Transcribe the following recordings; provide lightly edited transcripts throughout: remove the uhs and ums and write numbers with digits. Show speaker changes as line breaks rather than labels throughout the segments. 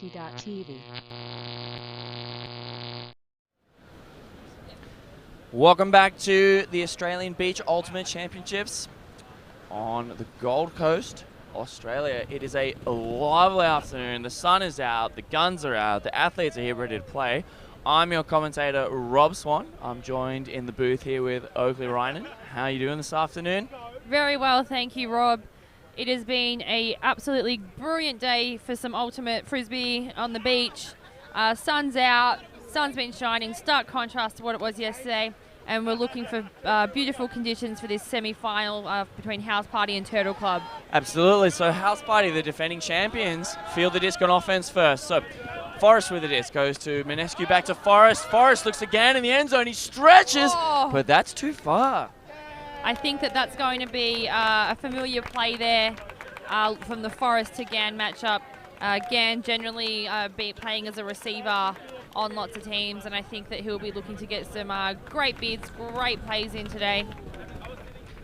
ABUC.TV.
Welcome back to the Australian Beach Ultimate Championships on the Gold Coast, Australia. It is a lovely afternoon. The sun is out, the guns are out, the athletes are here ready to play. I'm your commentator, Rob Swan. I'm joined in the booth here with Oakley Rynan. How are you doing this afternoon?
Very well, thank you, Rob. It has been a absolutely brilliant day for some ultimate frisbee on the beach. Sun's out, sun's been shining, stark contrast to what it was yesterday, and we're looking for beautiful conditions for this semi-final between House Party and Turtle Club.
Absolutely. So House Party, the defending champions, field the disc on offense first. So Forrest with the disc goes to Minescu, back to Forrest. Forrest looks again in the end zone. He stretches, but that's too far.
I think that's going to be a familiar play there from the Forrest to Gann matchup. Gann generally playing as a receiver on lots of teams, and I think that he'll be looking to get some great bids, great plays in today.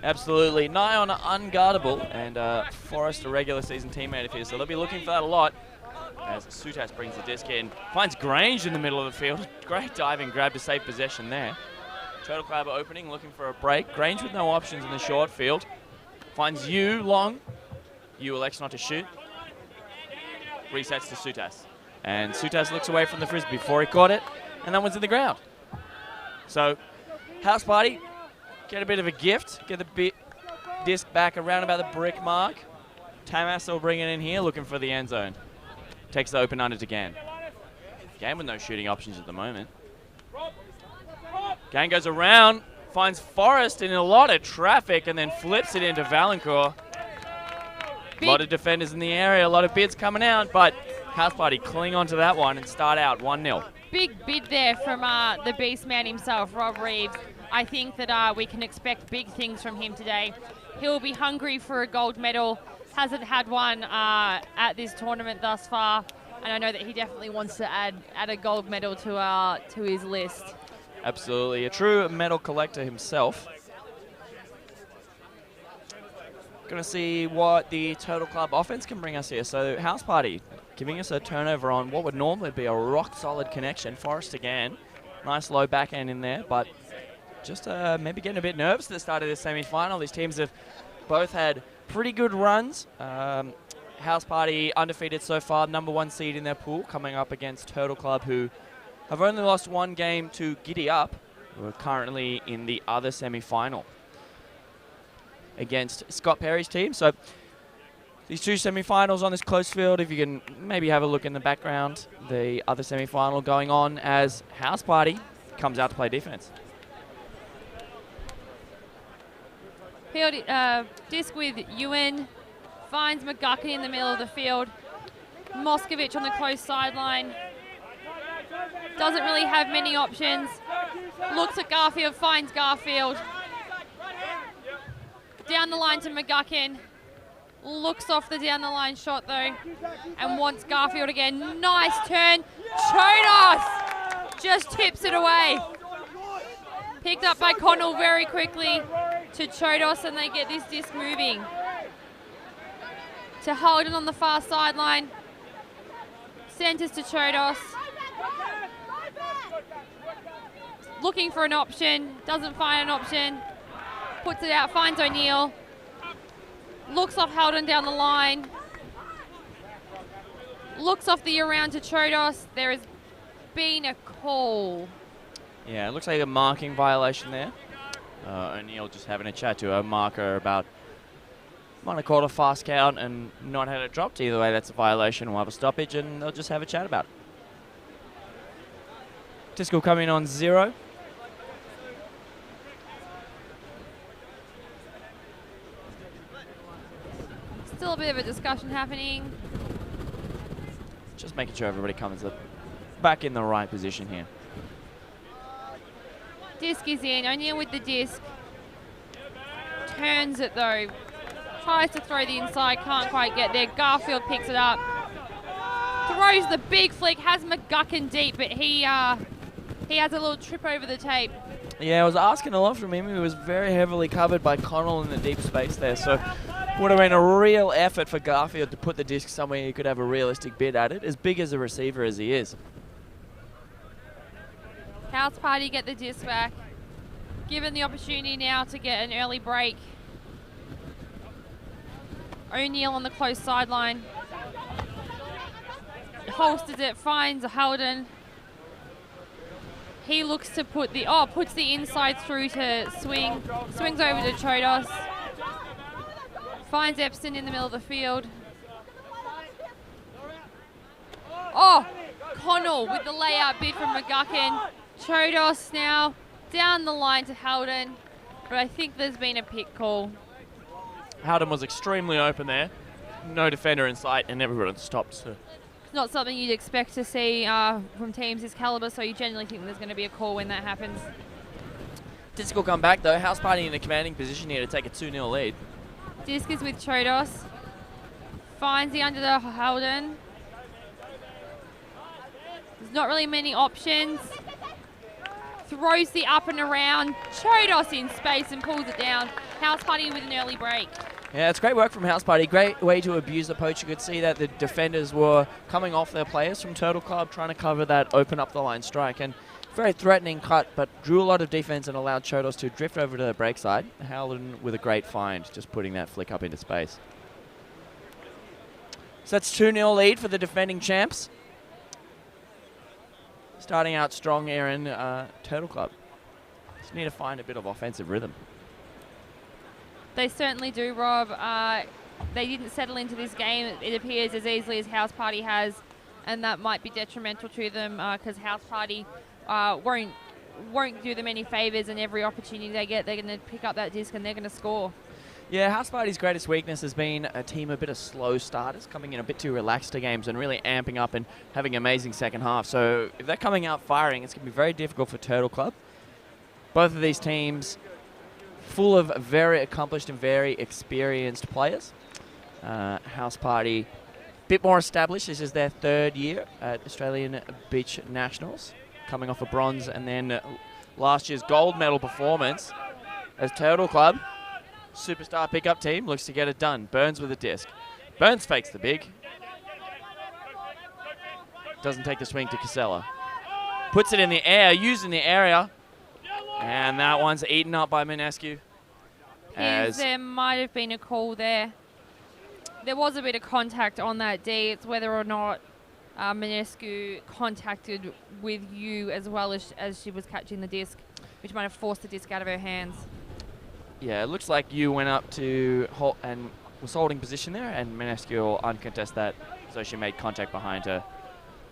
Absolutely. Nigh on unguardable, and Forrest a regular season teammate of his, so they'll be looking for that a lot. As Sutas brings the disc in, finds Grange in the middle of the field. Great diving grab to save possession there. Turtle Club opening, looking for a break. Grange with no options in the short field. Finds Yu long. Yu elects not to shoot. Resets to Sutas. And Sutas looks away from the frisbee before he caught it, and that one's in the ground. So, House Party, get a bit of a gift. Get the disc back around about the brick mark. Tamas will bring it in here, looking for the end zone. Takes the open under to Gann. Gann with no shooting options at the moment. Gann goes around, finds Forrest in a lot of traffic, and then flips it into Valancourt. A lot of defenders in the area, a lot of bids coming out, but House Party cling onto that one and start out 1-0.
Big bid there from the beast man himself, Rob Reeves. I think that we can expect big things from him today. He'll be hungry for a gold medal. Hasn't had one at this tournament thus far, and I know that he definitely wants to add a gold medal to his list.
Absolutely, a true medal collector himself. Going to see what the Turtle Club offense can bring us here. So House Party giving us a turnover on what would normally be a rock-solid connection. Forrest again. Nice low backhand in there, but just maybe getting a bit nervous at the start of this semi-final. These teams have both had pretty good runs. House Party undefeated so far, #1 seed in their pool, coming up against Turtle Club, who have only lost one game to Giddy Up, who are currently in the other semi-final against Scott Perry's team. So these two semi-finals on this close field, if you can maybe have a look in the background, the other semi-final going on as House Party comes out to play defense.
Field disc with Ewan, finds McGuckin in the middle of the field. Moskovich on the close sideline. Doesn't really have many options. Looks at Garfield, finds Garfield. Down the line to McGuckin. Looks off the down the line shot though, and wants Garfield again. Nice turn. Chodos just tips it away. Picked up by Connell very quickly to Chodos, and they get this disc moving. To Holden on the far sideline. Centers to Chodos. Looking for an option, doesn't find an option. Puts it out, finds O'Neill. Looks off Holden down the line. Looks off the around to Chodos. There has been a call.
Yeah, it looks like a marking violation there. O'Neill just having a chat to a marker about might have called a fast count and not had it dropped. Either way, that's a violation. We'll have a stoppage and they'll just have a chat about it. Disc will come in on 0.
Still a bit of a discussion happening.
Just making sure everybody comes back in the right position here.
Disc is in. O'Neill with the disc. Turns it though. Tries to throw the inside, can't quite get there. Garfield picks it up. Throws the big flick, has McGuckin deep, but he has a little trip over the tape.
Yeah, I was asking a lot from him. He was very heavily covered by Connell in the deep space there. So Would have been a real effort for Garfield to put the disc somewhere he could have a realistic bid at it, as big as a receiver as he is.
House Party get the disc back. Given the opportunity now to get an early break. O'Neill on the close sideline. Holsters it, finds Halden. He looks to put the, puts the inside through to swing. Swings over to Chodos. Finds Epson in the middle of the field. Oh, Connell with the layout bid from McGuckin. Chodos now down the line to Halden, but I think there's been a pick call.
Halden was extremely open there. No defender in sight, and everyone stopped. So.
It's not something you'd expect to see from teams this caliber, so you generally think there's going to be a call when that happens.
Disc will come back though. House Party in a commanding position here to take a 2-0 lead.
Disc is with Chodos. Finds the under to Halden. There's not really many options. Throws the up and around. Chodos in space and pulls it down. House Party with an early break.
Yeah, it's great work from House Party. Great way to abuse the poach. You could see that the defenders were coming off their players from Turtle Club, trying to cover that open up the line strike. And very threatening cut, but drew a lot of defense and allowed Chodos to drift over to the break side. Halden with a great find, just putting that flick up into space. So that's 2-0 lead for the defending champs. Starting out strong here in Turtle Club. Just need to find a bit of offensive rhythm.
They certainly do, Rob. They didn't settle into this game, it appears, as easily as House Party has, and that might be detrimental to them because House Party won't do them any favours, and every opportunity they get, they're going to pick up that disc and they're going to score. Yeah,
House Party's greatest weakness has been a team a bit of slow starters, coming in a bit too relaxed to games and really amping up and having amazing second half. So if they're coming out firing, it's going to be very difficult for Turtle Club. Both of these teams full of very accomplished and very experienced players. House Party a bit more established. This is their third year at Australian Beach Nationals, coming off a bronze and then last year's gold medal performance. As Turtle Club, superstar pickup team, looks to get it done. Burns with a disc. Burns fakes the big. Doesn't take the swing to Casella. Puts it in the air, using the area. And that one's eaten up by Minescu.
As there might have been a call there. There was a bit of contact on that D. It's whether or not Minescu contacted with you as well as she was catching the disc, which might have forced the disc out of her hands.
Yeah, it looks like you went up to hold and was holding position there, and Minescu will uncontest that, so she made contact behind her.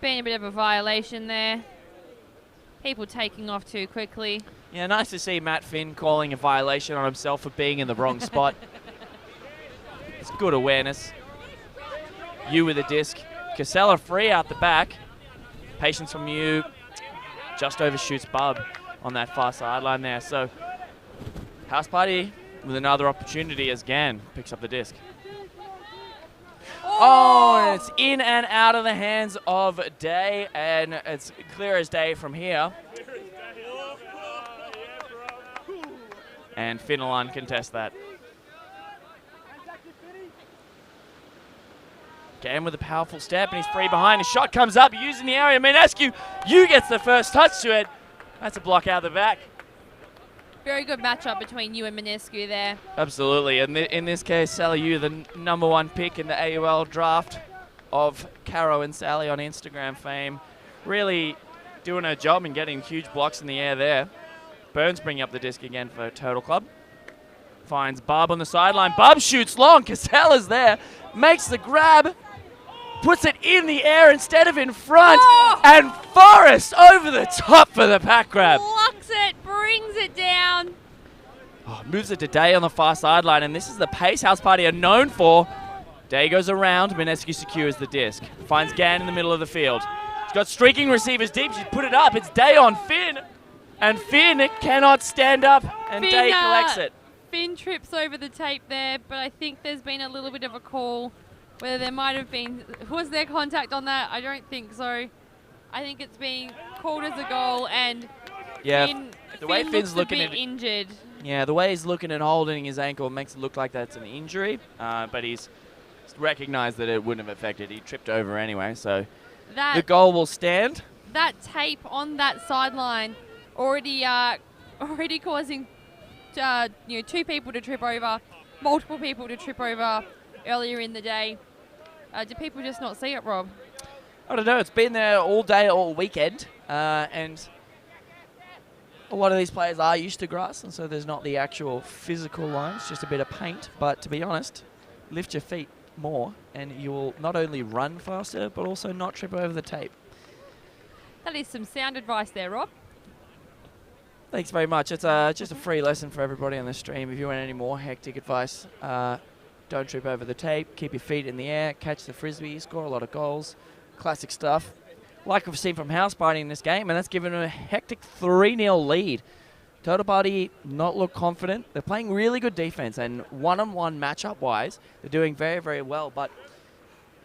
Been a bit of a violation there. People taking off too quickly.
Yeah, nice to see Matt Finn calling a violation on himself for being in the wrong spot. It's good awareness. You with a disc. Casella free out the back. Patience from you. Just overshoots Bub on that far sideline there. So House Party with another opportunity as Gann picks up the disc. Oh, and it's in and out of the hands of Day, and it's clear as day from here. And Finn will uncontest that. Gann with a powerful step, and he's free behind. His shot comes up, using the area. Minescu, you gets the first touch to it. That's a block out the back.
Very good matchup between you and Minescu there.
Absolutely, and in this case, Sally Yu, the #1 pick in the AUL draft of Caro and Sally on Instagram fame, really doing her job and getting huge blocks in the air there. Burns bringing up the disc again for Turtle Club. Finds Barb on the sideline. Barb shoots long. Casella's there. Makes the grab. Puts it in the air instead of in front.
Oh!
And Forrest over the top for the pack grab.
Plucks it, brings it down.
Oh, moves it to Day on the far sideline. And this is the pace House Party are known for. Day goes around. Minescu secures the disc. Finds Gann in the middle of the field. She's got streaking receivers deep. She's put it up. It's Day on Finn. And Finn cannot stand up, and Day collects it.
Finn trips over the tape there, but I think there's been a little bit of a call. Whether there might have been, was there contact on that? I don't think so. I think it's being called as a goal, and
yeah,
Finn,
the way
Finn
Finn's
looks
looking
a
at
bit
it,
injured.
Yeah, the way he's looking and holding his ankle makes it look like that's an injury, but he's recognized that it wouldn't have affected. He tripped over anyway, so the goal will stand.
That tape on that sideline already causing 2 people to trip over, multiple people to trip over earlier in the day. Do people just not see it, Rob?
I don't know. It's been there all day, all weekend, and a lot of these players are used to grass, and so there's not the actual physical lines, just a bit of paint. But to be honest, lift your feet more, and you will not only run faster, but also not trip over the tape.
That is some sound advice there, Rob.
Thanks very much. It's just a free lesson for everybody on the stream. If you want any more hectic advice, don't trip over the tape, keep your feet in the air, catch the frisbee, score a lot of goals. Classic stuff. Like we've seen from House Party in this game, and that's given them a hectic 3-0 lead. Total Party not look confident. They're playing really good defense, and one-on-one matchup-wise, they're doing very, very well. But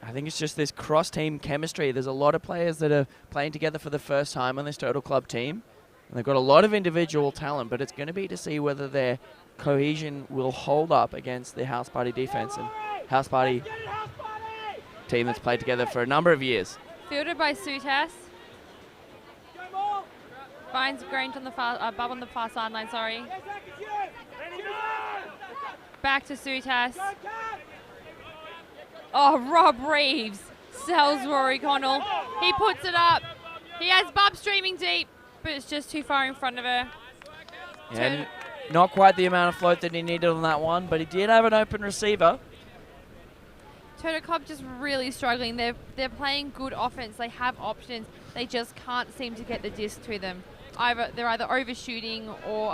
I think it's just this cross-team chemistry. There's a lot of players that are playing together for the first time on this Total Club team. And they've got a lot of individual talent, but it's going to be to see whether their cohesion will hold up against the House Party defense. And House Party team that's played together for a number of years.
Fielded by Sutas. Finds Grange on the far, Bub on the far sideline, sorry. Back to Sutas. Oh, Rob Reeves sells Rory Connell. He puts it up. He has Bub streaming deep, but it's just too far in front of her.
Yeah, not quite the amount of float that he needed on that one, but he did have an open receiver.
Total Club just really struggling. They're playing good offense. They have options. They just can't seem to get the disc to them. They're either overshooting or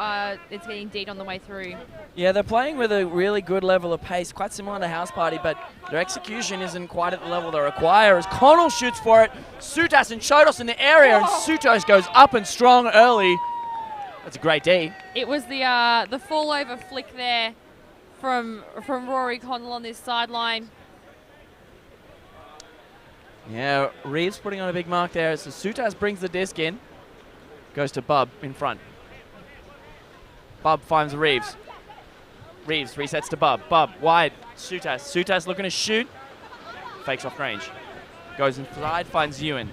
it's getting deed on the way through.
Yeah, they're playing with a really good level of pace, quite similar to House Party, but their execution isn't quite at the level they require. As Connell shoots for it, Sutas and Chodos in the area, and Sutos goes up and strong early. That's a great D.
It was the fall over flick there from Rory Connell on this sideline.
Yeah, Reeves putting on a big mark there as Sutas brings the disc in. Goes to Bub in front. Bub finds Reeves. Reeves resets to Bub. Bub wide. Sutas. Sutas looking to shoot. Fakes off range. Goes inside, finds Ewan.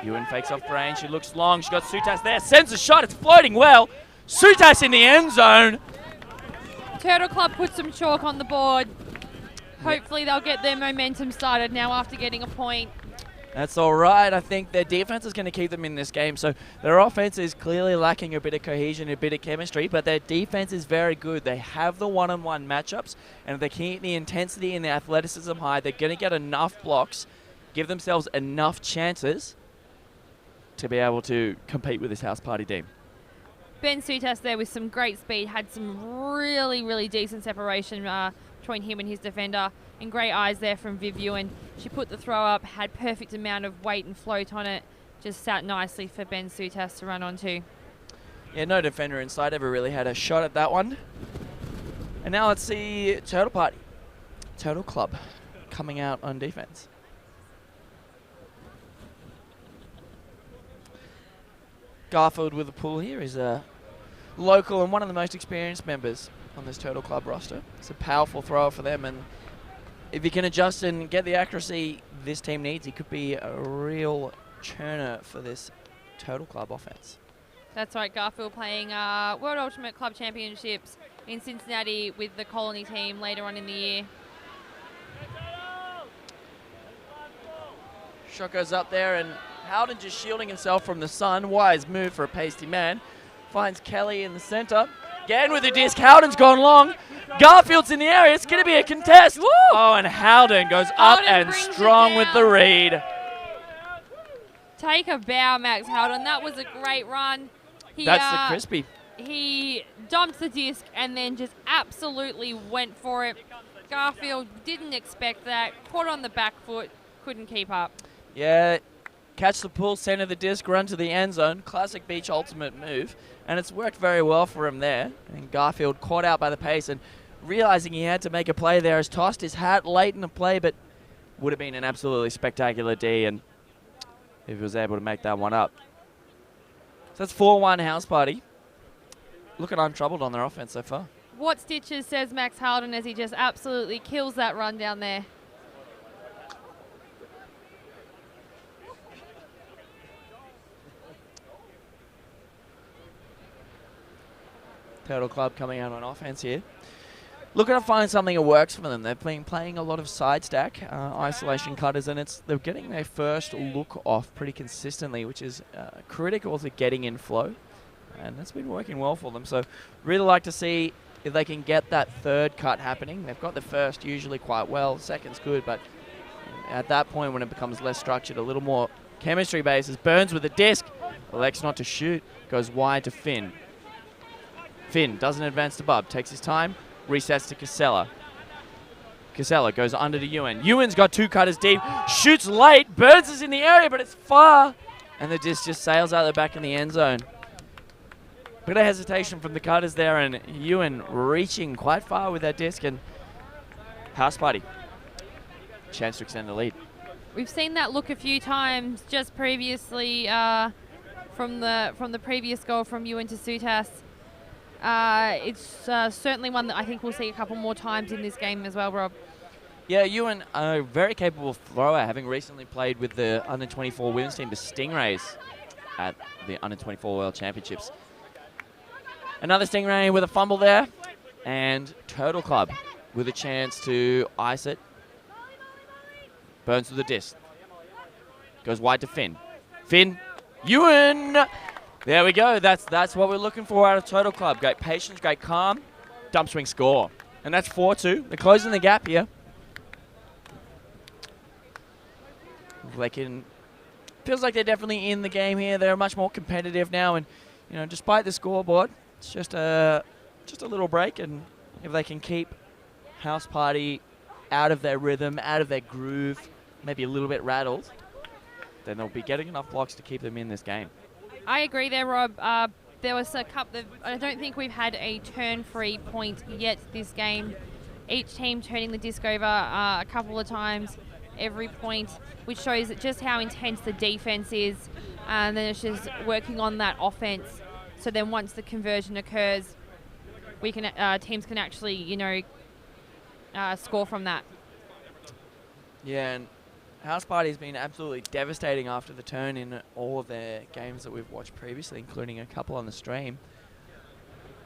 Ewan fakes off range. She looks long. She got Sutas there. Sends a shot. It's floating well. Sutas in the end zone.
Turtle Club puts some chalk on the board. Hopefully they'll get their momentum started now after getting a point.
That's all right. I think their defense is going to keep them in this game. So their offense is clearly lacking a bit of cohesion, a bit of chemistry, but their defense is very good. They have the one-on-one matchups, and if they keep the intensity and the athleticism high, they're going to get enough blocks, give themselves enough chances to be able to compete with this House Party team.
Ben Sutas there with some great speed, had some really, really decent separation between him and his defender, and great eyes there from Viv Ewan. She put the throw up, had perfect amount of weight and float on it, just sat nicely for Ben Sutas to run onto.
Yeah, no defender inside ever really had a shot at that one. And now let's see Total Party, Total Club coming out on defense. Garfield with the pull here is a local and one of the most experienced members on this Total Club roster. It's a powerful thrower for them, and if he can adjust and get the accuracy this team needs, he could be a real churner for this Total Club offense.
That's right, Garfield playing World Ultimate Club Championships in Cincinnati with the Colony team later on in the year.
Shot goes up there, and Howden just shielding himself from the sun. Wise move for a pasty man. Finds Kelly in the center. Again with the disc. Howden's gone long. Garfield's in the area. It's going to be a contest. Woo! Oh, and Howden goes up and strong with the read.
Take a bow, Max Howden. That was a great run.
That's the crispy.
He dumped the disc and then just absolutely went for it. Garfield didn't expect that. Caught on the back foot. Couldn't keep up.
Yeah. Catch the pull, center the disc, run to the end zone. Classic beach ultimate move. And it's worked very well for him there. And Garfield caught out by the pace and realizing he had to make a play there, has tossed his hat late in the play, but would have been an absolutely spectacular D, and if he was able to make that one up. So that's 4-1 House Party. looking untroubled on their offense so far.
What stitches, says Max Harden, as he just absolutely kills that run down there.
Turtle Club coming out on offense here. Looking to find something that works for them. They've been playing a lot of side stack, isolation cutters, and they're getting their first look off pretty consistently, which is critical to getting in flow. And that's been working well for them. So really like to see if they can get that third cut happening. They've got the first usually quite well. Second's good, but at that point when it becomes less structured, a little more chemistry basis. Burns with the disc. Elects not to shoot. Goes wide to Finn. Finn doesn't advance to Bub. Takes his time. Resets to Casella. Casella goes under to Ewan. Ewan's got 2 cutters deep. Shoots late. Burns is in the area, but it's far. And the disc just sails out the back in the end zone. Bit of hesitation from the cutters there, and Ewan reaching quite far with that disc, and House Party chance to extend the lead.
We've seen that look a few times just previously from the previous goal from Ewan to Sutas. It's certainly one that I think we'll see a couple more times in this game as well, Rob.
Yeah, Ewan, a very capable thrower, having recently played with the under-24 women's team, the Stingrays, at the under-24 World Championships. Another Stingray with a fumble there, and Turtle Club with a chance to ice it. Burns with the disc. Goes wide to Finn. Finn, Ewan! There we go. That's what we're looking for out of Turtle Club. Great patience, great calm. Dump swing score. And that's 4-2. They're closing the gap here. They can... Feels like they're definitely in the game here. They're much more competitive now, and despite the scoreboard, it's just a little break, and if they can keep House Party out of their rhythm, out of their groove, maybe a little bit rattled, then they'll be getting enough blocks to keep them in this game.
I agree there, Rob. There was a couple. I don't think we've had a turn-free point yet this game. Each team turning the disc over a couple of times every point, which shows just how intense the defense is, and then it's just working on that offense. So then once the conversion occurs, we can teams can actually, score from that.
Yeah, and House Party has been absolutely devastating after the turn in all of their games that we've watched previously, including a couple on the stream.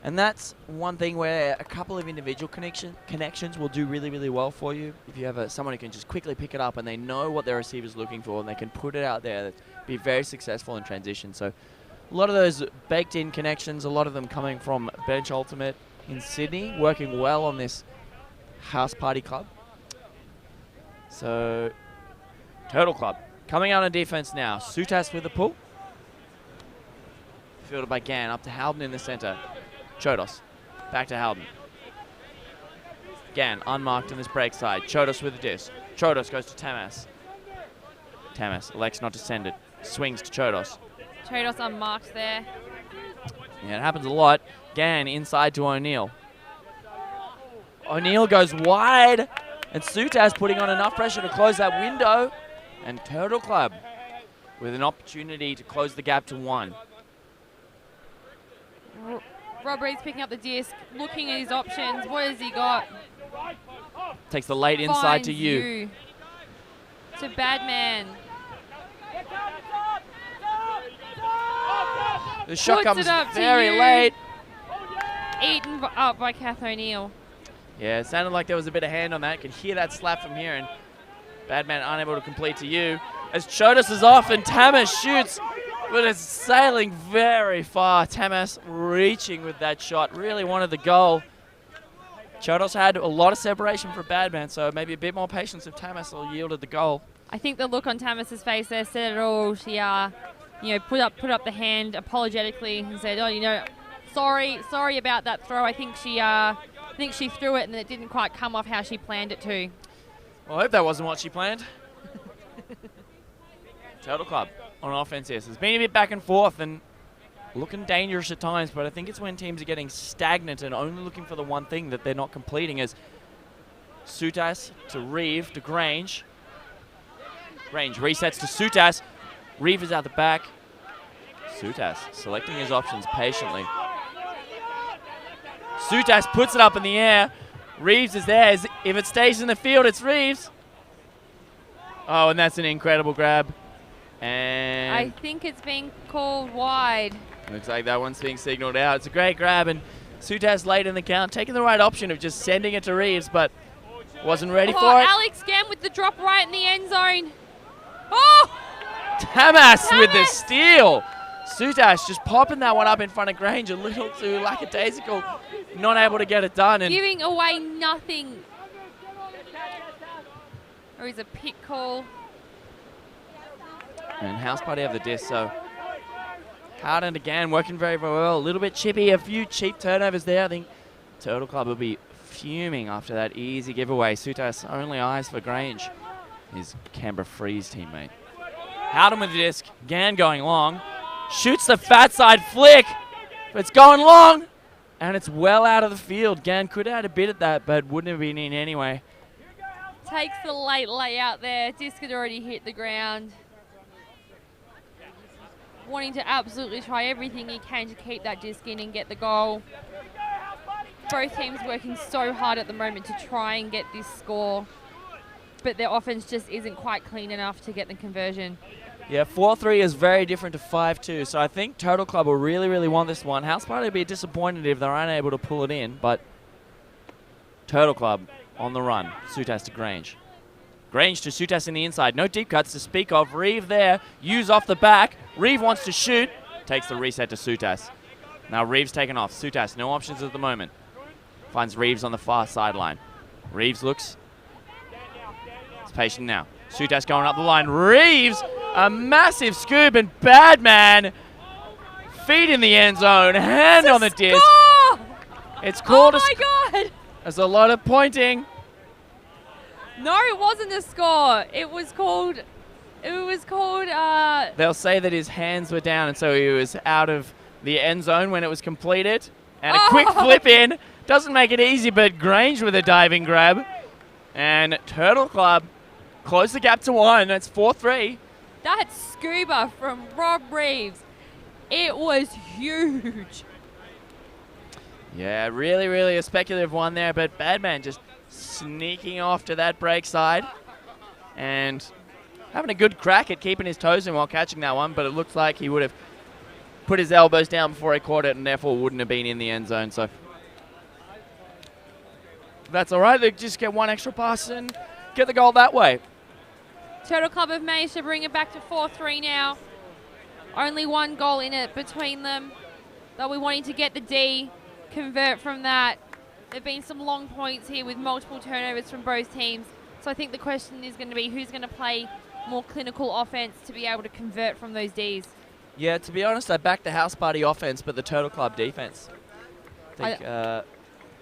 And that's one thing where a couple of individual connections will do really, really well for you. If you have someone who can just quickly pick it up and they know what their receiver's looking for and they can put it out there, be very successful in transition. So a lot of those baked-in connections, a lot of them coming from Bench Ultimate in Sydney, working well on this House Party club. So Turtle Club coming out on defense now. Sutas with the pull. Fielded by Gann, up to Halden in the center. Chodos, back to Halden. Gann, unmarked in this break side. Chodos with the disc. Chodos goes to Tamas. Tamas elects not to send it. Swings to Chodos.
Chodos unmarked there.
Yeah, it happens a lot. Gann inside to O'Neill. O'Neill goes wide, and Sutas putting on enough pressure to close that window. And Turtle Club with an opportunity to close the gap to 1.
Rob Reed's picking up the disc, looking at his options. What has he got?
Takes the late inside
Finds
to you.
To Badman.
The shot
Puts
comes very late.
Eaten up by Kath O'Neill.
Yeah, it sounded like there was a bit of hand on that. Could hear that slap from here, and Badman unable to complete to you. As Chodos is off and Tamas shoots, but it's sailing very far. Tamas reaching with that shot. Really wanted the goal. Chodos had a lot of separation for Badman, so maybe a bit more patience if Tamas will yielded the goal.
I think the look on Tamas's face there said it all. She, put up the hand apologetically and said, sorry about that throw. I think she threw it and it didn't quite come off how she planned it to.
Well, I hope that wasn't what she planned. Turtle Club on offense, yes. It's been a bit back and forth and looking dangerous at times, but I think it's when teams are getting stagnant and only looking for the one thing that they're not completing. As Sutas to Reeve to Grange. Grange resets to Sutas. Reeve is out the back. Sutas selecting his options patiently. Sutas puts it up in the air. Reeves is there. If it stays in the field, it's Reeves. Oh, and that's an incredible grab. And
I think it's being called wide.
looks like that one's being signaled out. It's a great grab, and Sutas late in the count, taking the right option of just sending it to Reeves, but wasn't ready for it.
Alex again with the drop right in the end zone. Oh!
Tamas with the steal. Sutas just popping that one up in front of Grange, a little too lackadaisical, not able to get it done. And
giving away nothing. Or is a pick call.
And House Party have the disc, so Howden again working very, very well. A little bit chippy, a few cheap turnovers there. I think Turtle Club will be fuming after that easy giveaway. Sutas only eyes for Grange, his Canberra Freeze teammate. Howden with the disc, again going long. Shoots the fat side flick, but it's going long, and it's well out of the field. Gann could have had a bit at that, but wouldn't have been in anyway.
Takes the late layout there. Disc had already hit the ground. Wanting to absolutely try everything he can to keep that disc in and get the goal. Both teams working so hard at the moment to try and get this score, but their offense just isn't quite clean enough to get the conversion.
Yeah, 4-3 is very different to 5-2, so I think Turtle Club will really, really want this one. House Party will be disappointed if they're unable to pull it in, but Turtle Club on the run. Sutas to Grange. Grange to Sutas in the inside. No deep cuts to speak of. Reeve there. Hughes off the back. Reeve wants to shoot. Takes the reset to Sutas. Now Reeves taken off. Sutas, no options at the moment. Finds Reeves on the far sideline. Reeves looks. He's patient now. Sutas going up the line. Reeves, a massive scoop, and Badman. Feet in the end zone. Hand on the disc. It's called.
Oh my God!
There's a lot of pointing.
No, it wasn't a score. It was called.
They'll say that his hands were down, and so he was out of the end zone when it was completed. And a quick flip in. Doesn't make it easy, but Grange with a diving grab. And Turtle Club close the gap to 1. It's 4-3.
That scuba from Rob Reeves, it was huge.
Yeah, really, really a speculative one there, but Badman just sneaking off to that break side and having a good crack at keeping his toes in while catching that one, but it looks like he would have put his elbows down before he caught it and therefore wouldn't have been in the end zone. So that's all right. They just get one extra pass and get the goal that way.
Turtle Club have managed to bring it back to 4-3 now. Only one goal in it between them. They'll be wanting to get the D, convert from that. There have been some long points here with multiple turnovers from both teams. So I think the question is going to be who's going to play more clinical offense to be able to convert from those Ds.
Yeah, to be honest, I backed the House Party offense, but the Turtle Club defense.
I'd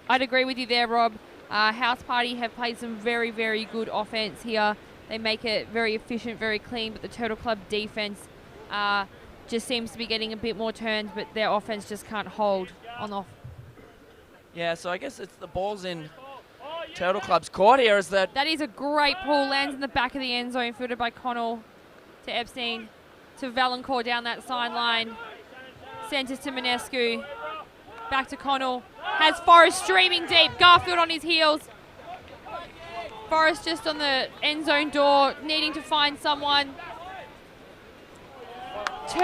agree with you there, Rob. House Party have played some very, very good offense here. They make it very efficient, very clean, but the Turtle Club defense just seems to be getting a bit more turns, but their offense just can't hold on off.
Yeah, so I guess it's the ball's in Turtle Club's court here. Is that
is a great pull, lands in the back of the end zone, fielded by Connell to Epstein to Valancourt down that sideline. Centers to Minescu. Back to Connell. Has Forrest streaming deep. Garfield on his heels. Forrest just on the end zone door, needing to find someone.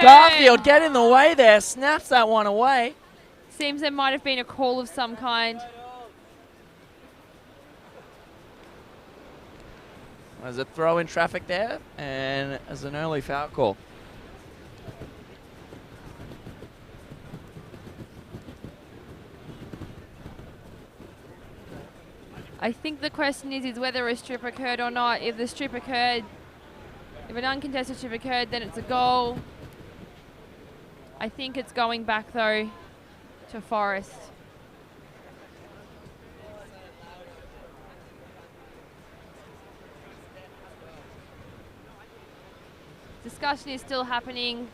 Garfield get in the way there, snaps that one away.
Seems there might have been a call of some kind.
There's a throw in traffic there, and as an early foul call.
I think the question is whether a strip occurred or not. If the strip occurred, if an uncontested strip occurred, then it's a goal. I think it's going back, though, to Forrest. Discussion is still happening.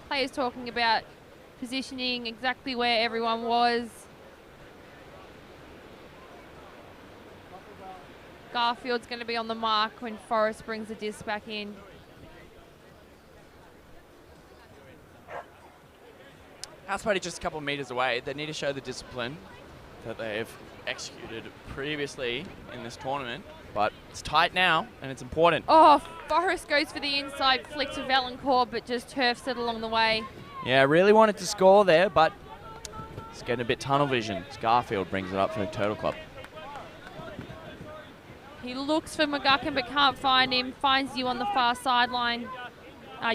Players talking about positioning, exactly where everyone was. Garfield's going to be on the mark when Forrest brings the disc back in.
House Party just a couple of meters away. They need to show the discipline. that they've executed previously in this tournament. But it's tight now, and it's important.
Oh, Forrest goes for the inside flick to Valancourt, but just turfs it along the way.
Yeah, really wanted to score there, but it's getting a bit tunnel vision. Garfield brings it up for the Turtle Club.
He looks for McGuckin but can't find him. Finds you on the far sideline.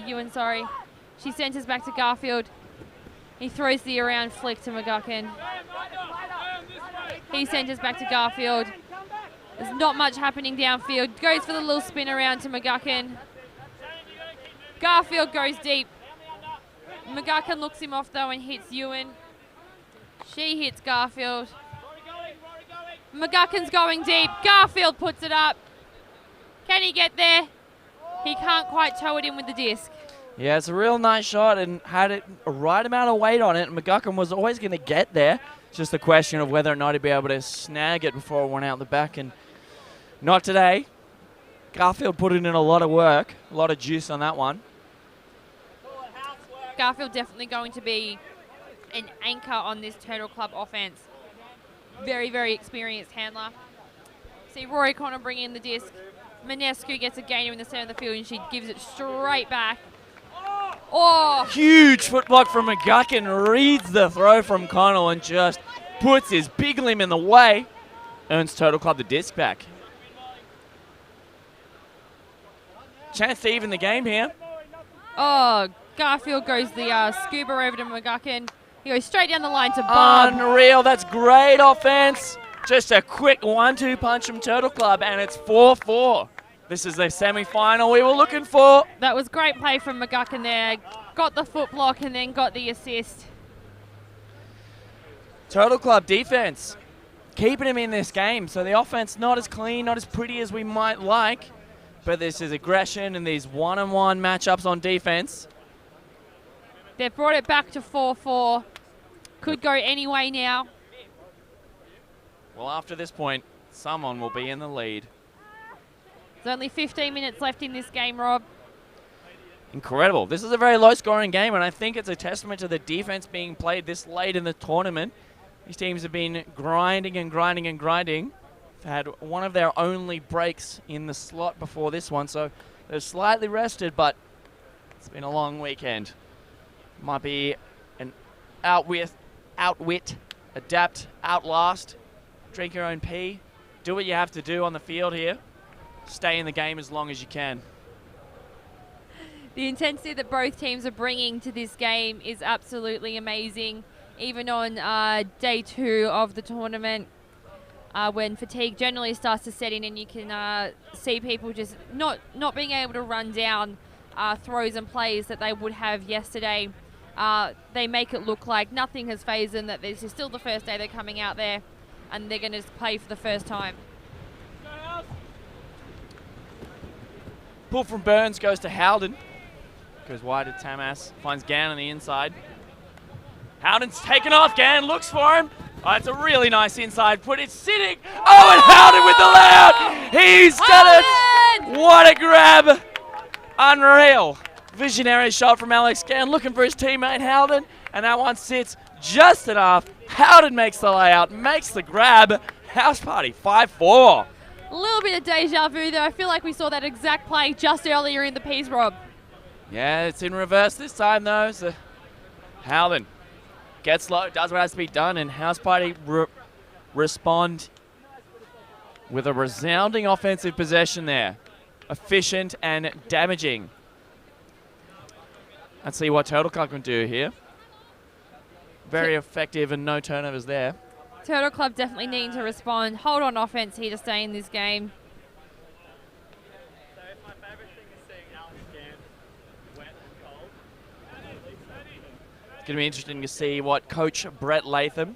Ewan, sorry. She centres back to Garfield. He throws the around flick to McGuckin. He centres back to Garfield. There's not much happening downfield. Goes for the little spin around to McGuckin. Garfield goes deep. McGuckin looks him off though and hits Ewan. She hits Garfield. McGuckin's going deep. Garfield puts it up. Can he get there? He can't quite tow it in with the disc.
Yeah, it's a real nice shot and had it a right amount of weight on it. McGuckin was always going to get there. It's just a question of whether or not he'd be able to snag it before it went out the back, and not today. Garfield put in a lot of work, a lot of juice on that one.
Garfield definitely going to be an anchor on this Turtle Club offense. Very, very experienced handler. See Rory Connor bring in the disc. Manescu gets a gainer in the center of the field and she gives it straight back. Oh!
Huge foot block from McGuckin, reads the throw from Connell and just puts his big limb in the way. Earns Turtle Club the disc back. Chance to even the game here.
Oh, Garfield goes the scuba over to McGuckin. He goes straight down the line to Bob.
Unreal, that's great offense. Just a quick 1-2 punch from Turtle Club, and it's 4-4. This is the semi-final we were looking for.
That was great play from McGuckin there. Got the foot block and then got the assist.
Turtle Club defense, keeping him in this game. So the offense not as clean, not as pretty as we might like, but this is aggression and these one-on-one matchups on defense.
They've brought it back to 4-4. Could go any way now.
Well, after this point, someone will be in the lead.
There's only 15 minutes left in this game, Rob.
Incredible. This is a very low-scoring game, and I think it's a testament to the defense being played this late in the tournament. These teams have been grinding and grinding and grinding. They've had one of their only breaks in the slot before this one, so they're slightly rested, but it's been a long weekend. Might be an outwit, adapt, outlast, drink your own pee, do what you have to do on the field here. Stay in the game as long as you can.
The intensity that both teams are bringing to this game is absolutely amazing. Even on day 2 of the tournament, when fatigue generally starts to set in and you can see people just not being able to run down throws and plays that they would have yesterday. They make it look like nothing has phased them, that this is still the first day they're coming out there and they're going to play for the first time.
Pull from Burns goes to Howden. Goes wide to Tamas. Finds Gann on the inside. Howden's taken off. Gann looks for him. Oh, it's a really nice inside put. It's sitting. Oh, and Howden with the layout. He's done it. What a grab. Unreal. Visionary shot from Alex Gann looking for his teammate Howden. And that one sits just enough. Howden makes the layout, makes the grab. House Party 5-4.
A little bit of deja vu there. I feel like we saw that exact play just earlier in the piece, Rob.
Yeah, it's in reverse this time, though. So Howden gets low, does what has to be done, and House Party respond with a resounding offensive possession there. Efficient and damaging. Let's see what Turtle Club can do here. Very effective and no turnovers there.
Turtle Club definitely needing to respond. Hold on offense here to stay in this game.
So my favourite thing is seeing Alex Gann wet and cold.
It's going to be interesting to see what Coach Brett Latham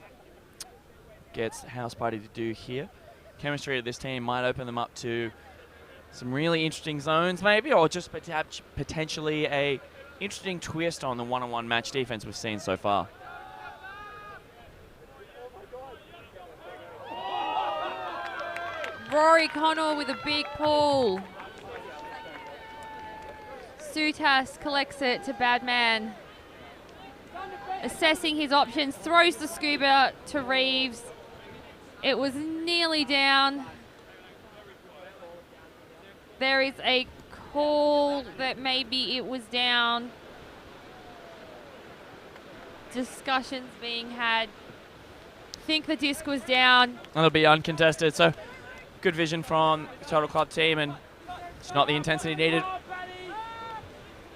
gets House Party to do here. Chemistry of this team might open them up to some really interesting zones maybe, or just potentially a interesting twist on the one-on-one match defense we've seen so far.
Rory Connell with a big pull. Sutas collects it to Badman. Assessing his options, throws the scuba to Reeves. It was nearly down. There is a call that maybe it was down. Discussions being had. Think the disc was down.
It'll be uncontested. So good vision from the Total Club team, and it's not the intensity needed.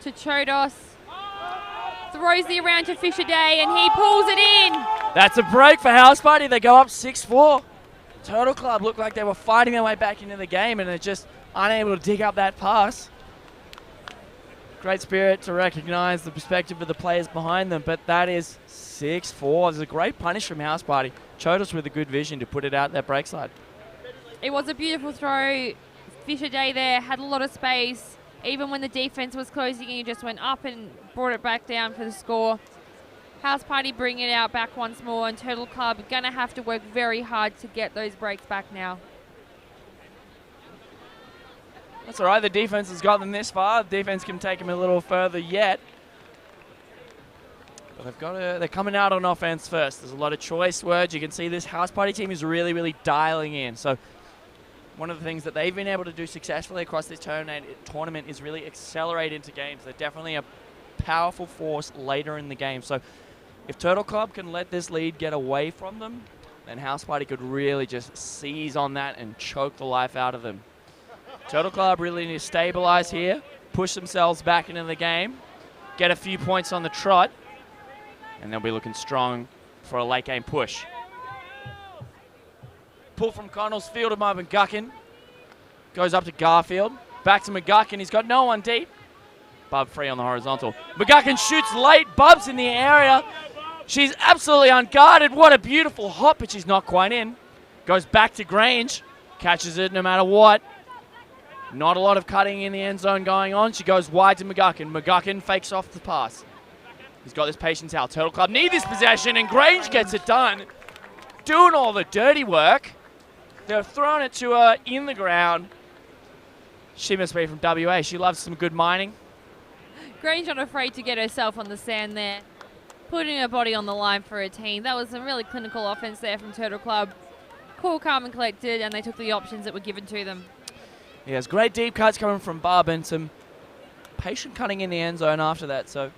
To Chodos. Throws the around to Fisher Day, and he pulls it in.
That's a break for House Party. They go up 6-4. Total Club looked like they were fighting their way back into the game, and they're just unable to dig up that pass. Great spirit to recognize the perspective of the players behind them, but that is 6-4. It's a great punish from House Party. Chodos with a good vision to put it out that break side.
It was a beautiful throw. Fisher Day there had a lot of space. Even when the defense was closing, he just went up and brought it back down for the score. House Party bring it out back once more, and Total Club going to have to work very hard to get those breaks back now.
That's all right. The defense has got them this far. The defense can take them a little further yet. But they're coming out on offense first. There's a lot of choice words. You can see this House Party team is really, really dialing in. So one of the things that they've been able to do successfully across this tournament is really accelerate into games. They're definitely a powerful force later in the game. So if Turtle Club can let this lead get away from them, then House Party could really just seize on that and choke the life out of them. Turtle Club really need to stabilize here, push themselves back into the game, get a few points on the trot, and they'll be looking strong for a late game push. Pull from Connells, fielded by McGuckin. Goes up to Garfield. Back to McGuckin. He's got no one deep. Bub free on the horizontal. McGuckin shoots late. Bub's in the area. She's absolutely unguarded. What a beautiful hop, but she's not quite in. Goes back to Grange. Catches it no matter what. Not a lot of cutting in the end zone going on. She goes wide to McGuckin. McGuckin fakes off the pass. He's got this patience out. Turtle Club need this possession, and Grange gets it done. Doing all the dirty work. They're throwing it to her in the ground. She must be from WA. She loves some good mining.
Grange not afraid to get herself on the sand there. Putting her body on the line for her team. That was some really clinical offense there from Turtle Club. Cool, calm and collected, and they took the options that were given to them.
Yes, great deep cuts coming from Bub and some patient cutting in the end zone after that. So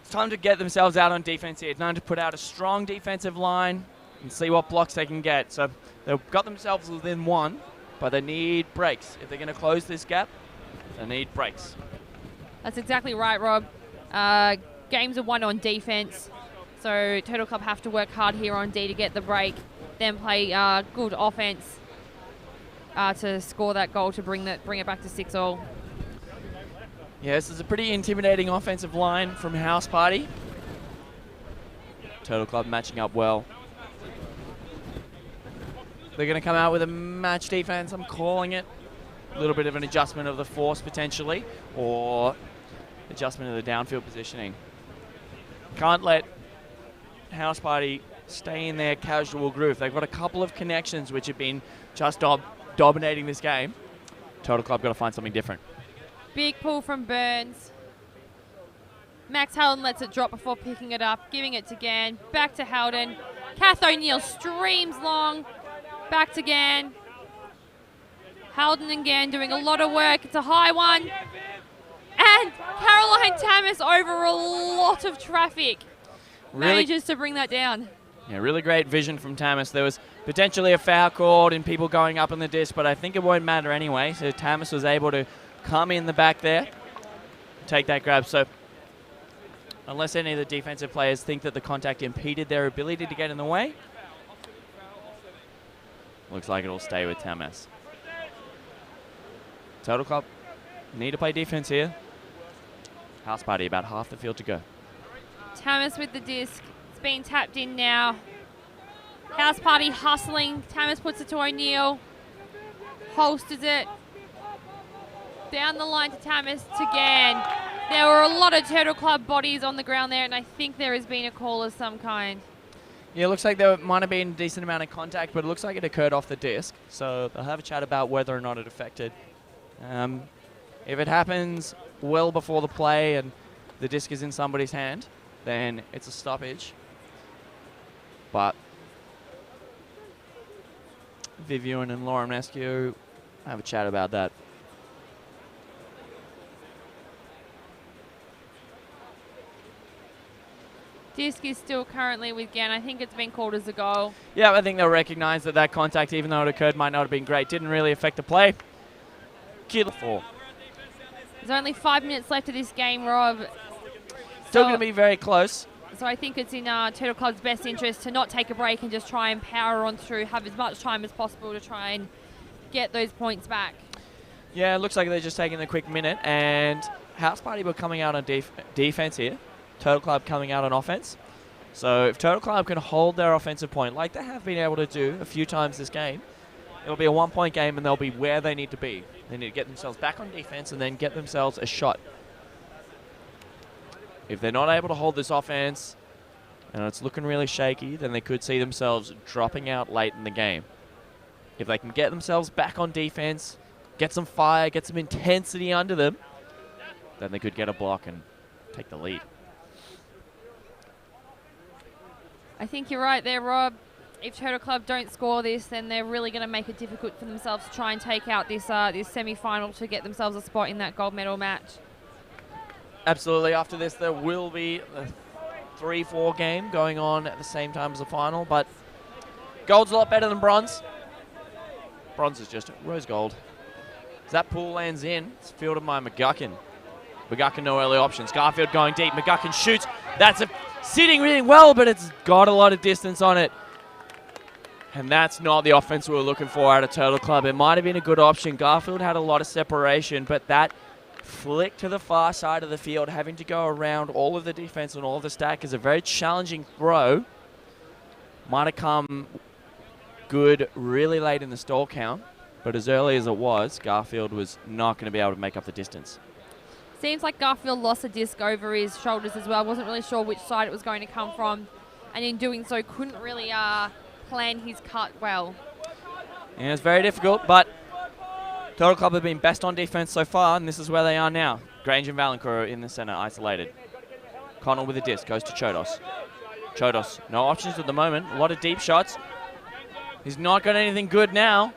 it's time to get themselves out on defense here. Time to put out a strong defensive line and see what blocks they can get. So they've got themselves within one, but they need breaks. If they're going to close this gap, they need breaks.
That's exactly right, Rob. Games are won on defense, so Turtle Club have to work hard here on D to get the break, then play good offense to score that goal to bring it back to 6-all.
Yeah, this is a pretty intimidating offensive line from House Party. Turtle Club matching up well. They're going to come out with a match defense, I'm calling it. A little bit of an adjustment of the force potentially, or adjustment of the downfield positioning. Can't let House Party stay in their casual groove. They've got a couple of connections which have been just dominating this game. Total Club got to find something different.
Big pull from Burns. Max Howden lets it drop before picking it up, giving it to Gann. Back to Howden. Kath O'Neill streams long. Back to Gann. Howden and Gann doing a lot of work. It's a high one. And Caroline Tamas over a lot of traffic. Manages to bring that down.
Yeah, really great vision from Tamas. There was potentially a foul called and people going up on the disc, but I think it won't matter anyway. So Tamas was able to come in the back there, take that grab. So unless any of the defensive players think that the contact impeded their ability to get in the way, looks like it'll stay with Tamas. Total Club need to play defense here. House Party about half the field to go.
Tamas with the disc. It's being tapped in now. House Party hustling. Tamas puts it to O'Neill. Holsters it. Down the line to Tamas to Gann. There were a lot of Turtle Club bodies on the ground there, and I think there has been a call of some kind.
Yeah, it looks like there might have been a decent amount of contact, but it looks like it occurred off the disc. So they'll have a chat about whether or not it affected. If it happens well before the play and the disc is in somebody's hand, then it's a stoppage. But Vivian and Laura Nescu have a chat about that.
Disc is still currently with Gann. I think it's been called as a goal.
Yeah, I think they'll recognise that that contact, even though it occurred, might not have been great. Didn't really affect the play. Kill 4.
There's only 5 minutes left of this game, Rob.
Still going to be very close.
So I think it's in Turtle Club's best interest to not take a break and just try and power on through, have as much time as possible to try and get those points back.
Yeah, it looks like they're just taking a quick minute, and House Party were coming out on defense here. Turtle Club coming out on offense. So if Turtle Club can hold their offensive point, like they have been able to do a few times this game, it'll be a 1-point game and they'll be where they need to be. They need to get themselves back on defense and then get themselves a shot. If they're not able to hold this offense and it's looking really shaky, then they could see themselves dropping out late in the game. If they can get themselves back on defense, get some fire, get some intensity under them, then they could get a block and take the lead.
I think you're right there, Rob. If Turtle Club don't score this, then they're really going to make it difficult for themselves to try and take out this this semi-final to get themselves a spot in that gold medal match.
Absolutely. After this, there will be a 3-4 game going on at the same time as the final, but gold's a lot better than bronze. Bronze is just rose gold. As that pool lands in, it's fielded by McGuckin. McGuckin, no early options. Garfield going deep. McGuckin shoots. That's sitting really well, but it's got a lot of distance on it. And that's not the offense we were looking for out of Turtle Club. It might have been a good option. Garfield had a lot of separation, but that flick to the far side of the field, having to go around all of the defense and all of the stack, is a very challenging throw. Might have come good really late in the stall count, but as early as it was, Garfield was not going to be able to make up the distance.
Seems like Garfield lost a disc over his shoulders as well. Wasn't really sure which side it was going to come from, and in doing so couldn't really plan his cut well.
Yeah, it's very difficult, but Turtle Club have been best on defense so far, and this is where they are now. Grange and Valancourt in the center, isolated. Connell with a disc, goes to Chodos. Chodos, no options at the moment. A lot of deep shots. He's not got anything good now.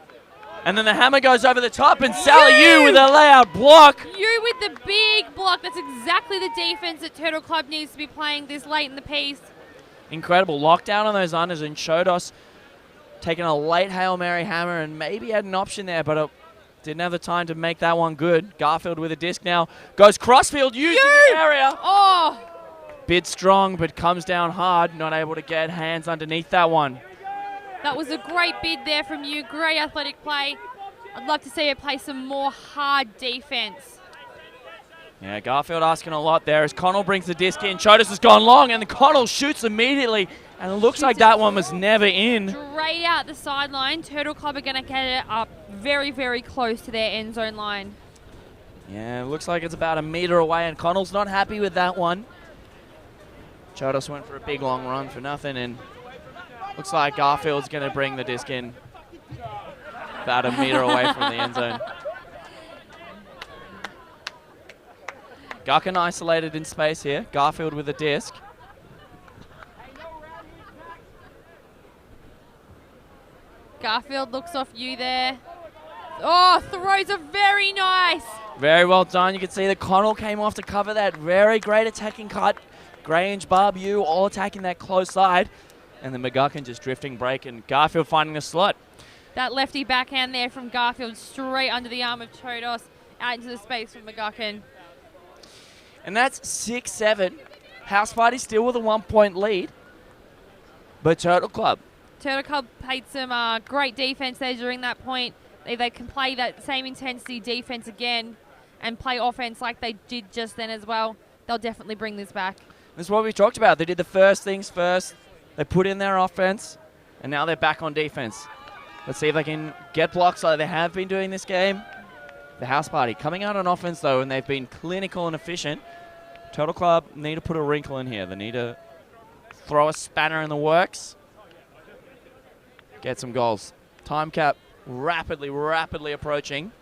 And then the hammer goes over the top, and Sally Yu with a layout block.
Yu with the big block. That's exactly the defense that Turtle Club needs to be playing this late in the piece.
Incredible lockdown on those unders, and Chodos taking a late Hail Mary hammer and maybe had an option there, but didn't have the time to make that one good. Garfield with a disc now. Goes crossfield, using the area.
Oh!
Bid strong, but comes down hard. Not able to get hands underneath that one.
That was a great bid there from you. Great athletic play. I'd love to see her play some more hard defense.
Yeah, Garfield asking a lot there as Connell brings the disc in. Chodos has gone long, and Connell shoots immediately. And it looks like that one was never in.
Straight out the sideline. Turtle Club are going to get it up very, very close to their end zone line.
Yeah, it looks like it's about a meter away, and Connell's not happy with that one. Chodos went for a big long run for nothing, and looks like Garfield's going to bring the disc in about a meter away from the end zone. Guckin isolated in space here. Garfield with a disc.
Garfield looks off you there. Oh, throws are very nice.
Very well done. You can see that Connell came off to cover that very great attacking cut. Grange, Barb, you all attacking that close side. And then McGuckin just drifting break, and Garfield finding the slot.
That lefty backhand there from Garfield straight under the arm of Chodos, out into the space from McGuckin.
And that's 6-7. House Party still with a 1-point lead. But Turtle Club.
Turtle Club played some great defense there during that point. If they can play that same intensity defense again and play offense like they did just then as well, they'll definitely bring this back.
This is what we talked about. They did the first things first. They put in their offense, and now they're back on defense. Let's see if they can get blocks like they have been doing this game. The House Party coming out on offense, though, and they've been clinical and efficient. Turtle Club need to put a wrinkle in here. They need to throw a spanner in the works. Get some goals. Time cap rapidly approaching.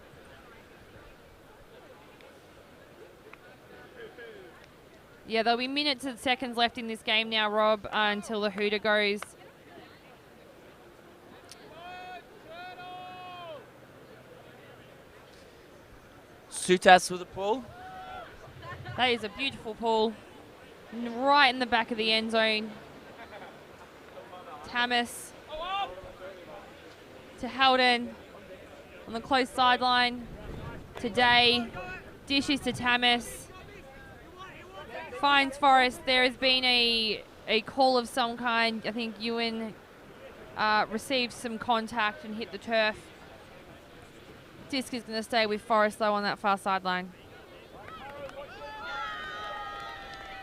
Yeah, there'll be minutes and seconds left in this game now, Rob, until the hooter goes.
Sutas with a pull.
That is a beautiful pull. Right in the back of the end zone. Tamas to Haldon on the close sideline. Today, dishes to Tamas. Finds Forrest. There has been a call of some kind. I think Ewan received some contact and hit the turf. Disc is going to stay with Forrest though on that far sideline.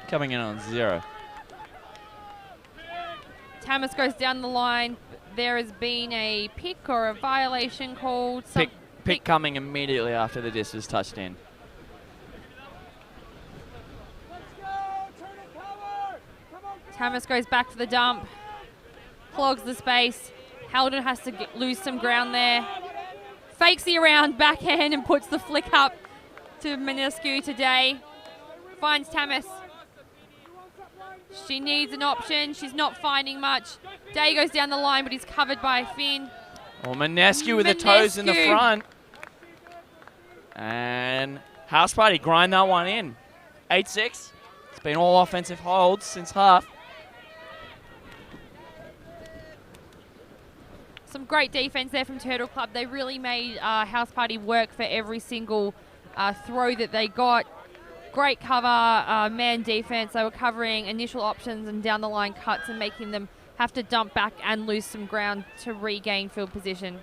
Coming in on 0.
Tamas goes down the line. There has been a pick or a violation called.
Pick coming immediately after the disc is touched in.
Tamas goes back to the dump. Clogs the space. Haldon has to lose some ground there. Fakes the around backhand and puts the flick up to Minescu today. Finds Tamas. She needs an option. She's not finding much. Day goes down the line, but he's covered by Finn.
Well, Minescu with the toes in the front. And House Party grind that one in. 8-6. It's been all offensive holds since half.
Some great defense there from Turtle Club. They really made House Party work for every single throw that they got. Great cover, man defense. They were covering initial options and down the line cuts and making them have to dump back and lose some ground to regain field position.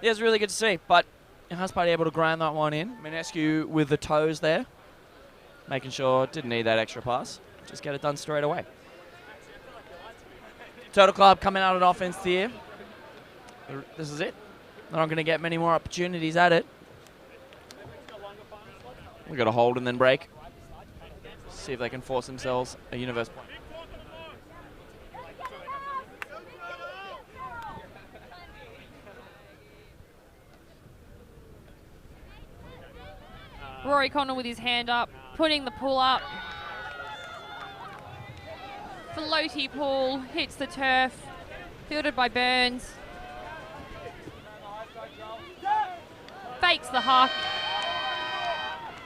Yeah, it's really good to see. But House Party able to grind that one in. Minescu with the toes there. Making sure didn't need that extra pass. Just get it done straight away. Turtle Club coming out on offense here. This is it. They're not going to get many more opportunities at it. We've got to hold and then break. See if they can force themselves a universe point.
Rory Connell with his hand up, putting the pull up. Floaty pull, hits the turf, fielded by Burns. Fakes the huck.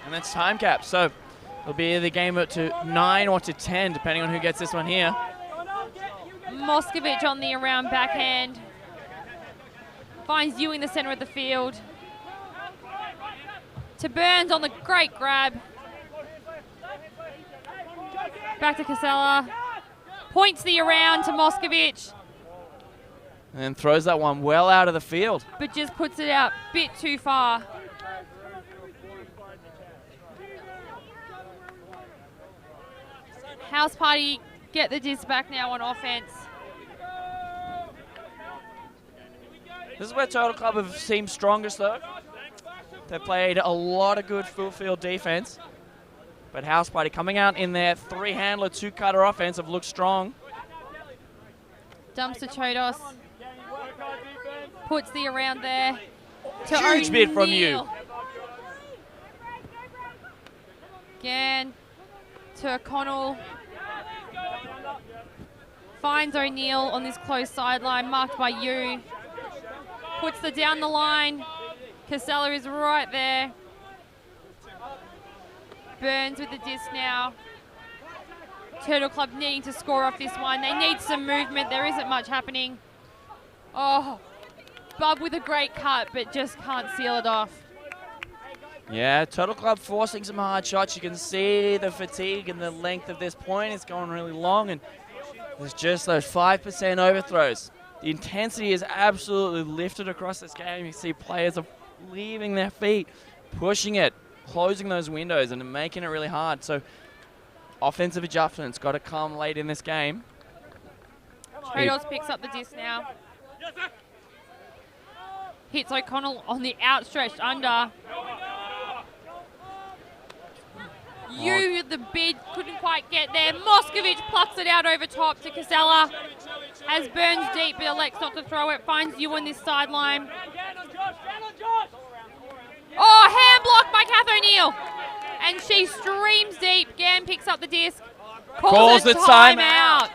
And that's time cap. So it'll be the game up to 9 or to 10, depending on who gets this one here.
Moskovich on the around backhand. Finds you in the center of the field. To Burns on the great grab. Back to Casella. Points the around to Moskovich.
And throws that one well out of the field.
But just puts it out a bit too far. House Party get the disc back now on offense.
This is where Turtle Club have seemed strongest though. They've played a lot of good full field defense. But House Party coming out in their 3-handler, 2-cutter offense have looked strong.
Dumps to Chodos. Puts the around there. To
Huge bid from you.
Again to O'Connell. Finds O'Neill on this close sideline, marked by you. Puts the down the line. Casella is right there. Burns with the disc now. Turtle Club needing to score off this one. They need some movement. There isn't much happening. Oh, Bub with a great cut, but just can't seal it off.
Yeah, Turtle Club forcing some hard shots. You can see the fatigue and the length of this point. It's going really long, and there's just those 5% overthrows. The intensity is absolutely lifted across this game. You see players are leaving their feet, pushing it, closing those windows, and making it really hard. So offensive adjustments got to come late in this game.
Trados picks up the disc now. Hits O'Connell on the outstretched under. You with the bid, couldn't quite get there. Moskovich plucks it out over top to Casella. Has Burns deep, but elects not to throw it. Finds you on this sideline. Oh, hand blocked by Kath O'Neill. And she streams deep. Gann picks up the disc. Calls the timeout.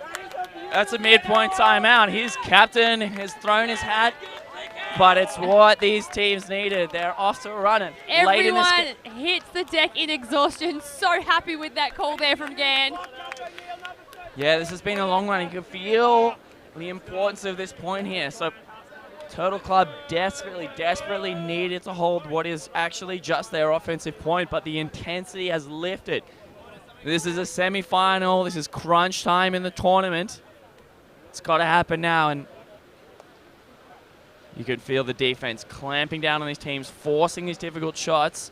That's a midpoint timeout. His captain has thrown his hat but it's what these teams needed. They're off to running.
Everyone hits the deck in exhaustion. So happy with that call there from Gan.
Yeah, this has been a long one. You can feel the importance of this point here. So Turtle Club desperately needed to hold what is actually just their offensive point, but the intensity has lifted. This is a semi-final. This is crunch time in the tournament. It's got to happen now, and you can feel the defense clamping down on these teams, forcing these difficult shots.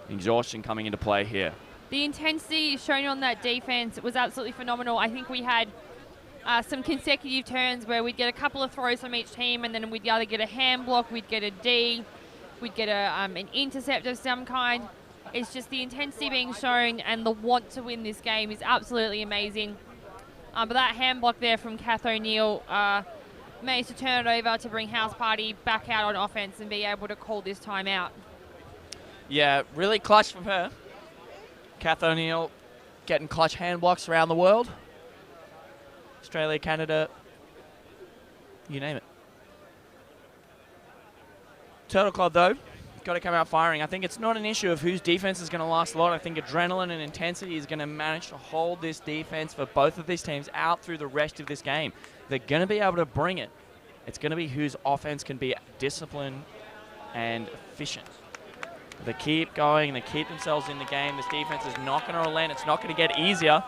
Exhaustion coming into play here.
The intensity shown on that defense was absolutely phenomenal. I think we had some consecutive turns where we'd get a couple of throws from each team, and then we'd either get a hand block, we'd get a D, we'd get an intercept of some kind. It's just the intensity being shown and the want to win this game is absolutely amazing. But that hand block there from Kath O'Neill managed to turn it over to bring House Party back out on offense and be able to call this time out.
Yeah, really clutch from her. Kath O'Neill getting clutch hand blocks around the world. Australia, Canada, you name it. Turtle Club, though, got to come out firing. I think it's not an issue of whose defense is going to last a lot. I think adrenaline and intensity is going to manage to hold this defense for both of these teams out through the rest of this game. They're going to be able to bring it. It's going to be whose offense can be disciplined and efficient. They keep going, they keep themselves in the game. This defense is not going to relent. It's not going to get easier.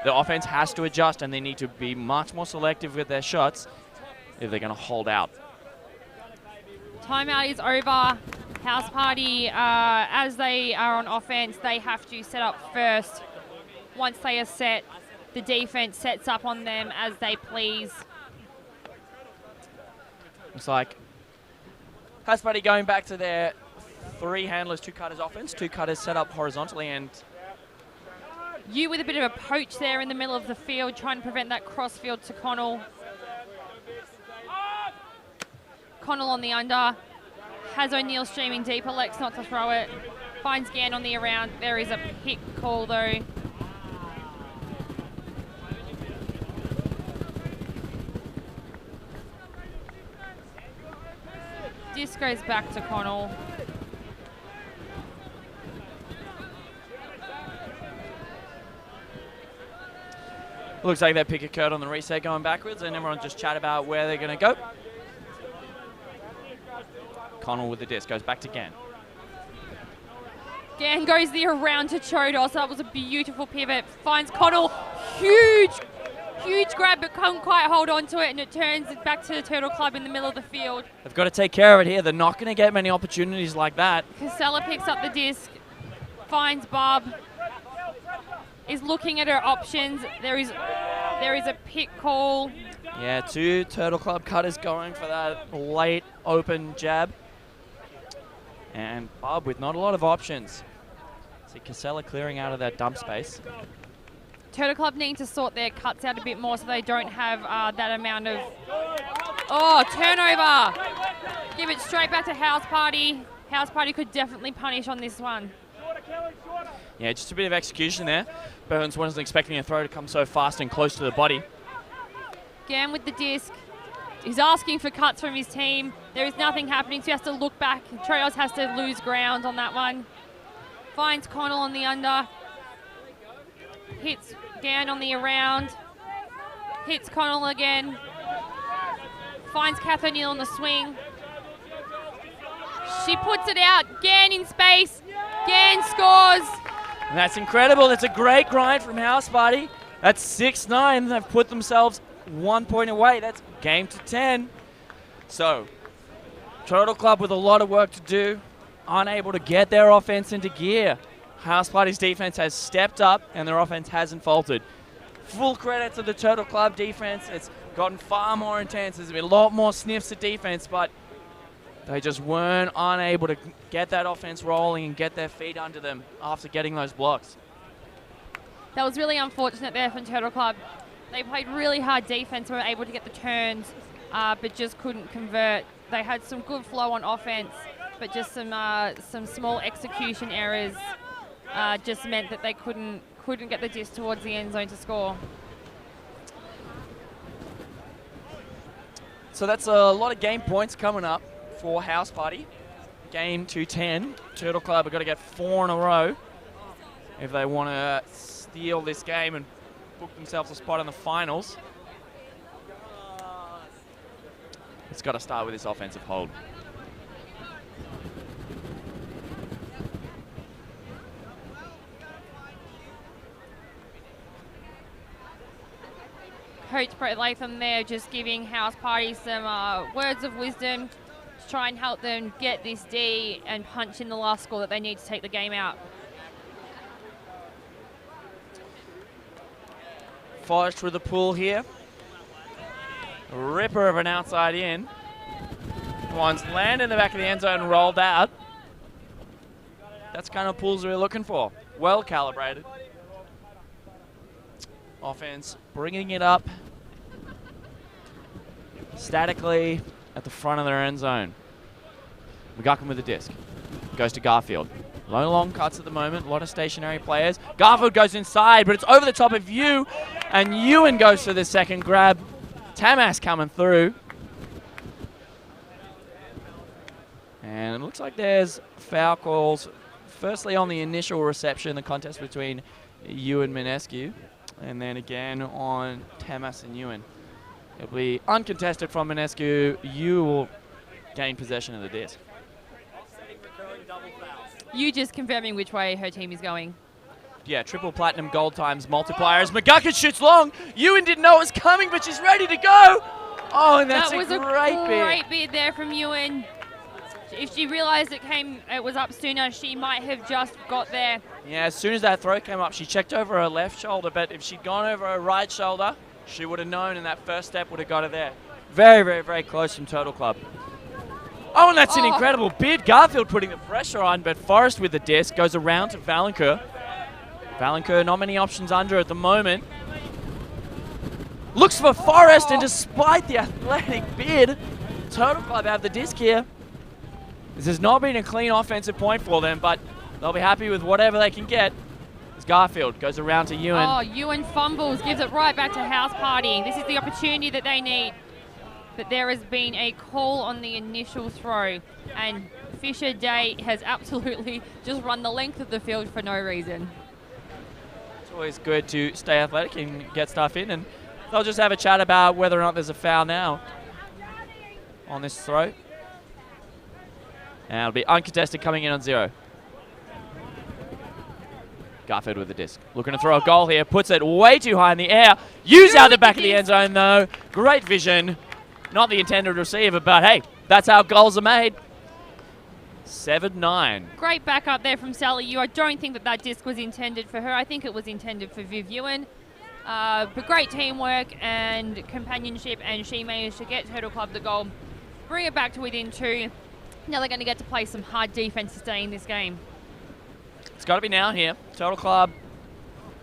The offense has to adjust, and they need to be much more selective with their shots if they're going to hold out.
Timeout is over. House Party, as they are on offense, they have to set up first. Once they are set, the defense sets up on them as they please.
Looks like House Party going back to their 3 handlers, 2 cutters offense, 2 cutters set up horizontally, and
you with a bit of a poach there in the middle of the field, trying to prevent that crossfield to Connell. Connell on the under. Has O'Neill streaming deep, elects not to throw it. Finds Gan on the around. There is a pick call though. Disc goes back to Connell.
looks like that pick occurred on the reset going backwards, and everyone just chat about where they're going to go. Connell with the disc, goes back to Gan.
Gan goes the around to Chodos. That was a beautiful pivot. Finds Connell. Huge grab, but can't quite hold on to it, and it turns back to the Turtle Club in the middle of the field.
They've got to take care of it here. They're not going to get many opportunities like that.
Casella picks up the disc, finds Barb, is looking at her options. There is a pick call.
Yeah, 2 Turtle Club cutters going for that late open jab. And Barb with not a lot of options. See Casella clearing out of that dump space.
Turtle Club need to sort their cuts out a bit more so they don't have that amount of... Oh, turnover! Give it straight back to House Party. House Party could definitely punish on this one.
Yeah, just a bit of execution there. Burns wasn't expecting a throw to come so fast and close to the body.
Gan with the disc. He's asking for cuts from his team. There is nothing happening, so he has to look back. Trios has to lose ground on that one. Finds Connell on the under. Hits Gan on the around. Hits Connell again. Finds Kath O'Neill on the swing. She puts it out. Gan in space. Gan scores.
And that's incredible. That's a great grind from House Party. That's 6-9. They've put themselves 1 point away. That's game to 10. So, Turtle Club with a lot of work to do, unable to get their offense into gear. House Party's defense has stepped up and their offense hasn't faltered. Full credit to the Turtle Club defense. It's gotten far more intense. There's been a lot more sniffs at defense, but they just weren't unable to get that offense rolling and get their feet under them after getting those blocks.
That was really unfortunate there from Turtle Club. They played really hard defense, were able to get the turns, but just couldn't convert. They had some good flow on offense, but just some small execution errors just meant that they couldn't get the disc towards the end zone to score.
So that's a lot of game points coming up for House Party. Game 210. Turtle Club have got to get 4 in a row if they want to steal this game and book themselves a spot in the finals. It's got to start with this offensive hold.
Coach Brett Latham there just giving House Party some words of wisdom to try and help them get this D and punch in the last score that they need to take the game out.
Forrest with the pull here. Ripper of an outside in. One's landed in the back of the end zone and rolled out. That's kind of pulls we're looking for. Well calibrated. Offense bringing it up statically at the front of their end zone. McGuckin with the disc. Goes to Garfield. Low long cuts at the moment. A lot of stationary players. Garfield goes inside, but it's over the top of you. And Ewan goes for the second grab. Tamas coming through. And it looks like there's foul calls. Firstly on the initial reception, the contest between Ewan and Minescu. And then again on Tamas and Ewan. It'll be uncontested from Minescu. You will gain possession of the disc.
You just confirming which way her team is going.
Yeah, triple platinum gold times multiplier as McGuckin shoots long. Ewan didn't know it was coming, but she's ready to go. Oh, and that's
that was
a great
bid there from Ewan. If she realized it was up sooner, she might have just got there.
Yeah, as soon as that throw came up, she checked over her left shoulder, but if she'd gone over her right shoulder, she would have known, and that first step would have got her there. Very, very, very close from Turtle Club. Oh, and that's an incredible bid. Garfield putting the pressure on, but Forrest with the disc goes around to Valancourt. Valancourt, not many options under at the moment. Looks for Forrest, and despite the athletic bid, Turtle Club have the disc here. This has not been a clean offensive point for them, but they'll be happy with whatever they can get. As Garfield goes around to Ewan.
Oh, Ewan fumbles, gives it right back to House Party. This is the opportunity that they need. But there has been a call on the initial throw, and Fisher Day has absolutely just run the length of the field for no reason.
It's always good to stay athletic and get stuff in, and they'll just have a chat about whether or not there's a foul now on this throw. And it'll be uncontested coming in on 0. Garfield with the disc. Looking to throw a goal here. Puts it way too high in the air. Use out the back of the end zone, though. Great vision. Not the intended receiver, but hey, that's how goals are made. 7-9.
Great backup there from Sally Yu. I don't think that disc was intended for her. I think it was intended for Viv Ewan. But great teamwork and companionship, and she managed to get Turtle Club the goal. Bring it back to within 2. Now they're going to get to play some hard defense to stay in this game.
It's got to be now here. Turtle Club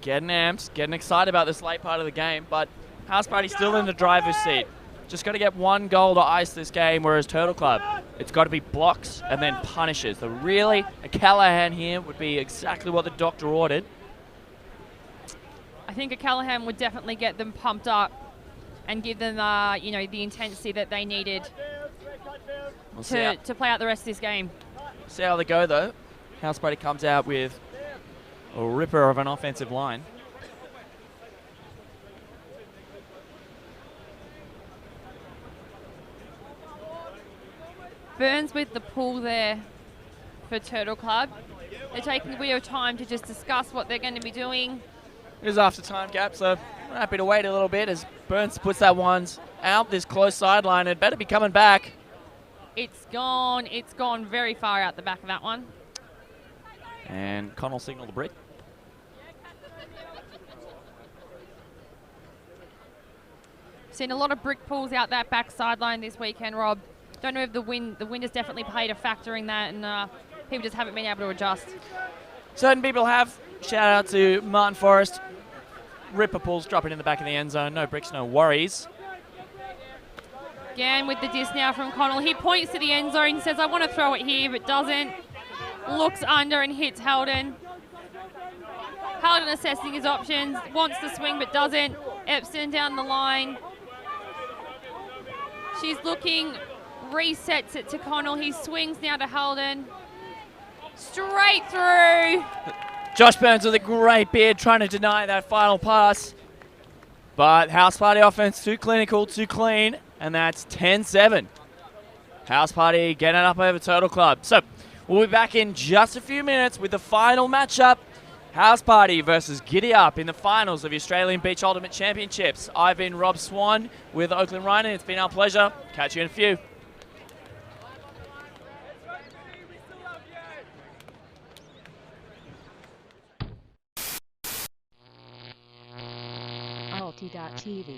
getting amped, getting excited about this late part of the game, but House Party still in the driver's seat. Just got to get 1 goal to ice this game, whereas Turtle Club, it's got to be blocks and then punishes. So really, a Callahan here would be exactly what the doctor ordered.
I think a Callahan would definitely get them pumped up and give them, the intensity that they needed to play out the rest of this game.
See how they go, though. House Party comes out with a ripper of an offensive line.
Burns with the pull there for Turtle Club. They're taking a bit of time to just discuss what they're going to be doing.
It is after time gap, so we're happy to wait a little bit as Burns puts that ones out this close sideline. It better be coming back.
It's gone very far out the back of that one.
And Connell signaled the break.
Seen a lot of brick pulls out that back sideline this weekend, Rob. Don't know if the wind has definitely played a factor in that, and people just haven't been able to adjust.
Certain people have. Shout out to Martin Forrest. Ripper pulls dropping in the back of the end zone. No bricks, no worries.
Again with the disc now from Connell. He points to the end zone, says, I want to throw it here, but doesn't. Looks under and hits Heldon. Heldon assessing his options. Wants to swing, but doesn't. Epson down the line. She's looking, resets it to Connell. He swings now to Holden. Straight through.
Josh Burns with a great beard trying to deny that final pass. But House Party offense too clinical, too clean, and that's 10-7. House Party getting it up over Total Club. So we'll be back in just a few minutes with the final matchup. House Party versus Giddy Up in the finals of the Australian Beach Ultimate Championships. I've been Rob Swan with Oakland Ryan, and it's been our pleasure. Catch you in a few.
Alti.tv